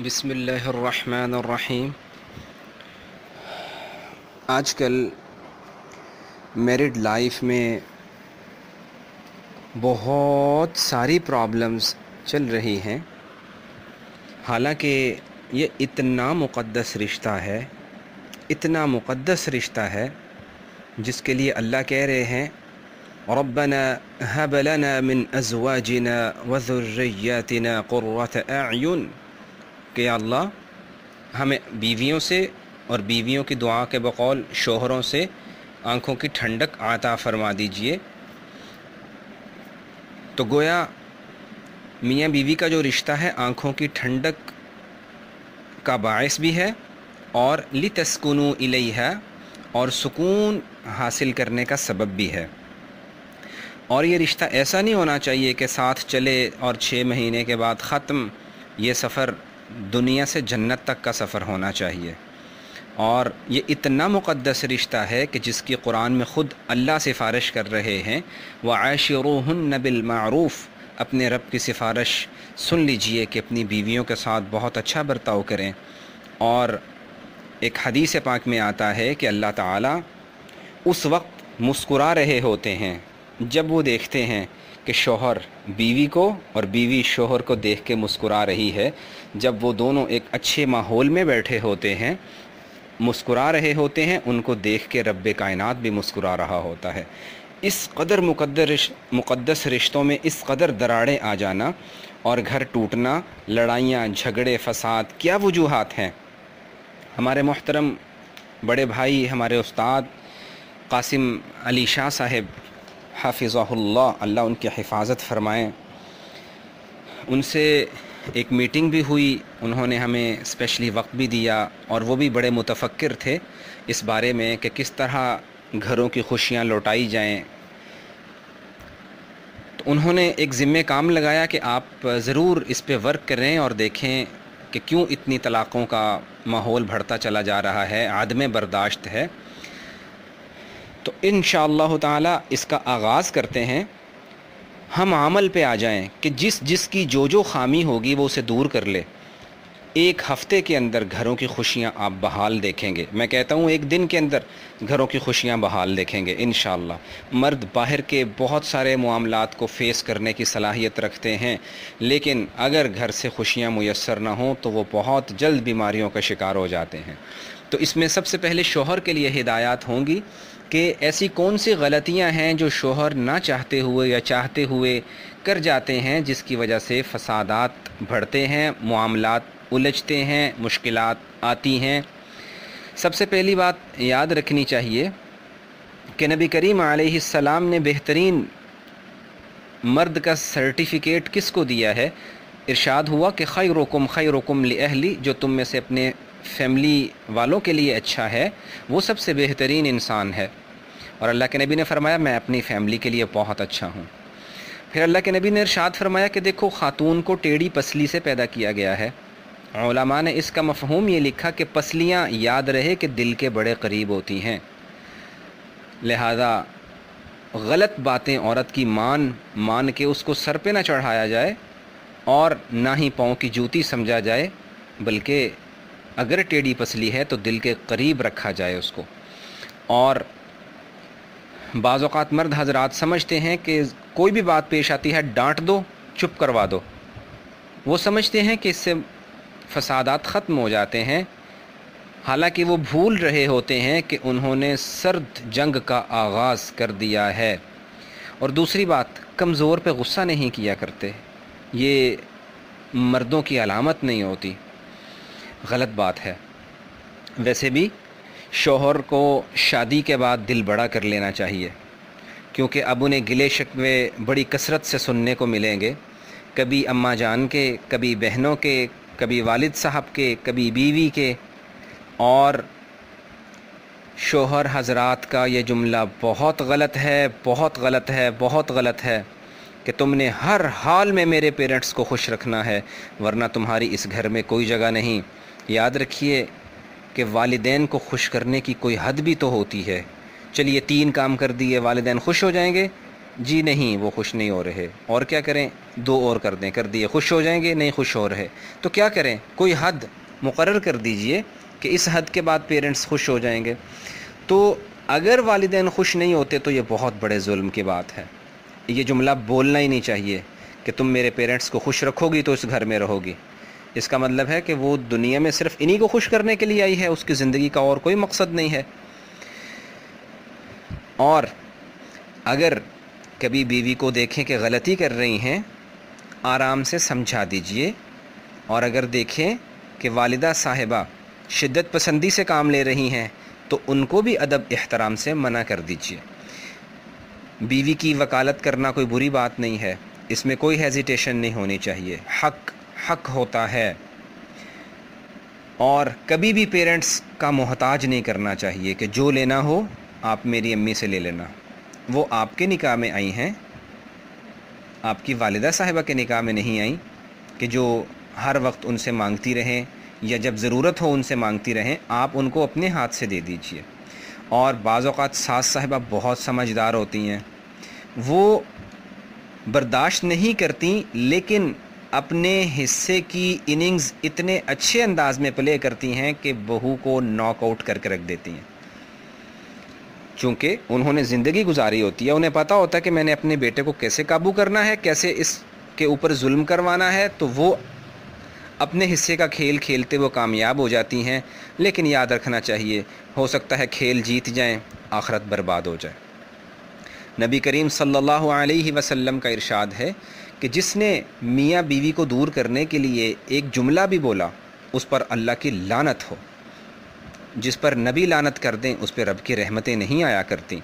بسم اللہ الرحمن الرحیم۔ آج کل میرڈ لائف میں بہت ساری پرابلمز چل رہی ہیں، حالانکہ یہ اتنا مقدس رشتہ ہے، اتنا مقدس رشتہ ہے جس کے لیے اللہ کہہ رہے ہیں ربنا هب لنا من ازواجنا وذرياتنا قرة اعین، کہ یا اللہ ہمیں بیویوں سے اور بیویوں کی دعا کے بقول شوہروں سے آنکھوں کی ٹھنڈک عطا فرما دیجئے۔ تو گویا میاں بیوی کا جو رشتہ ہے آنکھوں کی ٹھنڈک کا باعث بھی ہے، اور لتسکنوا الیہا، اور سکون حاصل کرنے کا سبب بھی ہے۔ اور یہ رشتہ ایسا نہیں ہونا چاہیے کہ ساتھ چلے اور 6 مہینے کے بعد ختم۔ یہ سفر دنیا سے جنت تک کا سفر ہونا چاہیے، اور یہ اتنا مقدس رشتہ ہے کہ جس کی قرآن میں خود اللہ سفارش کر رہے ہیں وَعَاشِرُوهُنَّ بِالْمَعْرُوفِ، اپنے رب کی سفارش سن لیجئے کہ اپنی بیویوں کے ساتھ بہت اچھا برتاؤ کریں۔ اور ایک حدیث پاک میں آتا ہے کہ اللہ تعالیٰ اس وقت مسکرا رہے ہوتے ہیں جب وہ دیکھتے ہیں کہ شوہر بیوی کو اور بیوی شوہر کو دیکھ کے مسکرا رہی ہے، جب وہ دونوں ایک اچھے ماحول میں بیٹھے ہوتے ہیں، مسکرا رہے ہوتے ہیں، ان کو دیکھ کے رب کائنات بھی مسکرا رہا ہوتا ہے۔ اس قدر مقدس رشتوں میں اس قدر دراڑیں آ جانا اور گھر ٹوٹنا، لڑائیاں، جھگڑے، فساد، کیا وجوہات ہیں؟ ہمارے محترم بڑے بھائی، ہمارے استاد قاسم علی شاہ صاحب حافظہ اللہ، اللہ ان کی حفاظت فرمائیں، ان سے ایک میٹنگ بھی ہوئی، انہوں نے ہمیں اسپیشلی وقت بھی دیا، اور وہ بھی بڑے متفکر تھے اس بارے میں کہ کس طرح گھروں کی خوشیاں لوٹائی جائیں۔ تو انہوں نے ایک ذمہ کام لگایا کہ آپ ضرور اس پہ ورک کریں اور دیکھیں کہ کیوں اتنی طلاقوں کا ماحول بڑھتا چلا جا رہا ہے، عدم برداشت ہے۔ تو انشاءاللہ تعالی اس کا آغاز کرتے ہیں۔ ہم عمل پہ آ جائیں کہ جس کی جو خامی ہوگی وہ اسے دور کر لے۔ ایک ہفتے کے اندر گھروں کی خوشیاں آپ بحال دیکھیں گے، میں کہتا ہوں ایک دن کے اندر گھروں کی خوشیاں بحال دیکھیں گے انشاءاللہ۔ مرد باہر کے بہت سارے معاملات کو فیس کرنے کی صلاحیت رکھتے ہیں، لیکن اگر گھر سے خوشیاں میسر نہ ہوں تو وہ بہت جلد بیماریوں کا شکار ہو جاتے ہیں۔ تو اس میں سب سے پہلے شوہر کے لیے ہدایات ہوں گی کہ ایسی کون سی غلطیاں ہیں جو شوہر نہ چاہتے ہوئے یا چاہتے ہوئے کر جاتے ہیں، جس کی وجہ سے فسادات بڑھتے ہیں، معاملات الجھتے ہیں، مشکلات آتی ہیں۔ سب سے پہلی بات یاد رکھنی چاہیے کہ نبی کریم علیہ السلام نے بہترین مرد کا سرٹیفکیٹ کس کو دیا ہے؟ ارشاد ہوا کہ خیرکم خیرکم لأہلی، جو تم میں سے اپنے فیملی والوں کے لیے اچھا ہے وہ سب سے بہترین انسان ہے۔ اور اللہ کے نبی نے فرمایا میں اپنی فیملی کے لیے بہت اچھا ہوں۔ پھر اللہ کے نبی نے ارشاد فرمایا کہ دیکھو خاتون کو ٹیڑھی پسلی سے پیدا کیا گیا ہے۔ علماء نے اس کا مفہوم یہ لکھا کہ پسلیاں یاد رہے کہ دل کے بڑے قریب ہوتی ہیں، لہذا غلط باتیں عورت کی مان کے اس کو سر پہ نہ چڑھایا جائے، اور نہ ہی پاؤں کی جوتی سمجھا جائے، بلکہ اگر ٹیڑھی پسلی ہے تو دل کے قریب رکھا جائے اس کو۔ اور بعض اوقات مرد حضرات سمجھتے ہیں کہ کوئی بھی بات پیش آتی ہے ڈانٹ دو، چپ کروا دو، وہ سمجھتے ہیں کہ اس سے فسادات ختم ہو جاتے ہیں، حالانکہ وہ بھول رہے ہوتے ہیں کہ انہوں نے سرد جنگ کا آغاز کر دیا ہے۔ اور دوسری بات، کمزور پہ غصہ نہیں کیا کرتے، یہ مردوں کی علامت نہیں ہوتی، غلط بات ہے۔ ویسے بھی شوہر کو شادی کے بعد دل بڑا کر لینا چاہیے، کیونکہ اب انہیں گلے شکوے بڑی کثرت سے سننے کو ملیں گے، کبھی اماں جان کے، کبھی بہنوں کے، کبھی والد صاحب کے، کبھی بیوی کے۔ اور شوہر حضرات کا یہ جملہ بہت غلط ہے، بہت غلط ہے، بہت غلط ہے کہ تم نے ہر حال میں میرے پیرنٹس کو خوش رکھنا ہے ورنہ تمہاری اس گھر میں کوئی جگہ نہیں۔ یاد رکھیے کہ والدین کو خوش کرنے کی کوئی حد بھی تو ہوتی ہے۔ چلیے 3 کام کر دیے، والدین خوش ہو جائیں گے؟ جی نہیں وہ خوش نہیں ہو رہے، اور کیا کریں، دو اور کر دیں، کر دیے خوش ہو جائیں گے، نہیں خوش ہو رہے تو کیا کریں، کوئی حد مقرر کر دیجئے کہ اس حد کے بعد پیرنٹس خوش ہو جائیں گے۔ تو اگر والدین خوش نہیں ہوتے تو یہ بہت بڑے ظلم کی بات ہے، یہ جملہ بولنا ہی نہیں چاہیے کہ تم میرے پیرنٹس کو خوش رکھو گی تو اس گھر میں رہو گی۔ اس کا مطلب ہے کہ وہ دنیا میں صرف انہی کو خوش کرنے کے لیے آئی ہے، اس کی زندگی کا اور کوئی مقصد نہیں ہے۔ اور اگر کبھی بیوی کو دیکھیں کہ غلطی کر رہی ہیں، آرام سے سمجھا دیجئے، اور اگر دیکھیں کہ والدہ صاحبہ شدت پسندی سے کام لے رہی ہیں تو ان کو بھی ادب احترام سے منع کر دیجئے۔ بیوی کی وکالت کرنا کوئی بری بات نہیں ہے، اس میں کوئی ہیزیٹیشن نہیں ہونی چاہیے، حق ہوتا ہے، اور کبھی بھی پیرنٹس کا محتاج نہیں کرنا چاہیے کہ جو لینا ہو آپ میری امی سے لے لینا۔ وہ آپ کے نکاح میں آئی ہیں، آپ کی والدہ صاحبہ کے نکاح میں نہیں آئیں کہ جو ہر وقت ان سے مانگتی رہیں یا جب ضرورت ہو ان سے مانگتی رہیں، آپ ان کو اپنے ہاتھ سے دے دیجئے۔ اور بعض اوقات ساس صاحبہ بہت سمجھدار ہوتی ہیں، وہ برداشت نہیں کرتی لیکن اپنے حصے کی اننگز اتنے اچھے انداز میں پلے کرتی ہیں کہ بہو کو ناک آؤٹ کر کے رکھ دیتی ہیں، چونکہ انہوں نے زندگی گزاری ہوتی ہے، انہیں پتہ ہوتا ہے کہ میں نے اپنے بیٹے کو کیسے قابو کرنا ہے، کیسے اس کے اوپر ظلم کروانا ہے، تو وہ اپنے حصے کا کھیل کھیلتے وہ کامیاب ہو جاتی ہیں۔ لیکن یاد رکھنا چاہیے، ہو سکتا ہے کھیل جیت جائیں، آخرت برباد ہو جائے۔ نبی کریم صلی اللہ علیہ وسلم کا ارشاد ہے کہ جس نے میاں بیوی کو دور کرنے کے لیے ایک جملہ بھی بولا اس پر اللہ کی لعنت ہو، جس پر نبی لعنت کر دیں اس پہ رب کی رحمتیں نہیں آیا کرتی۔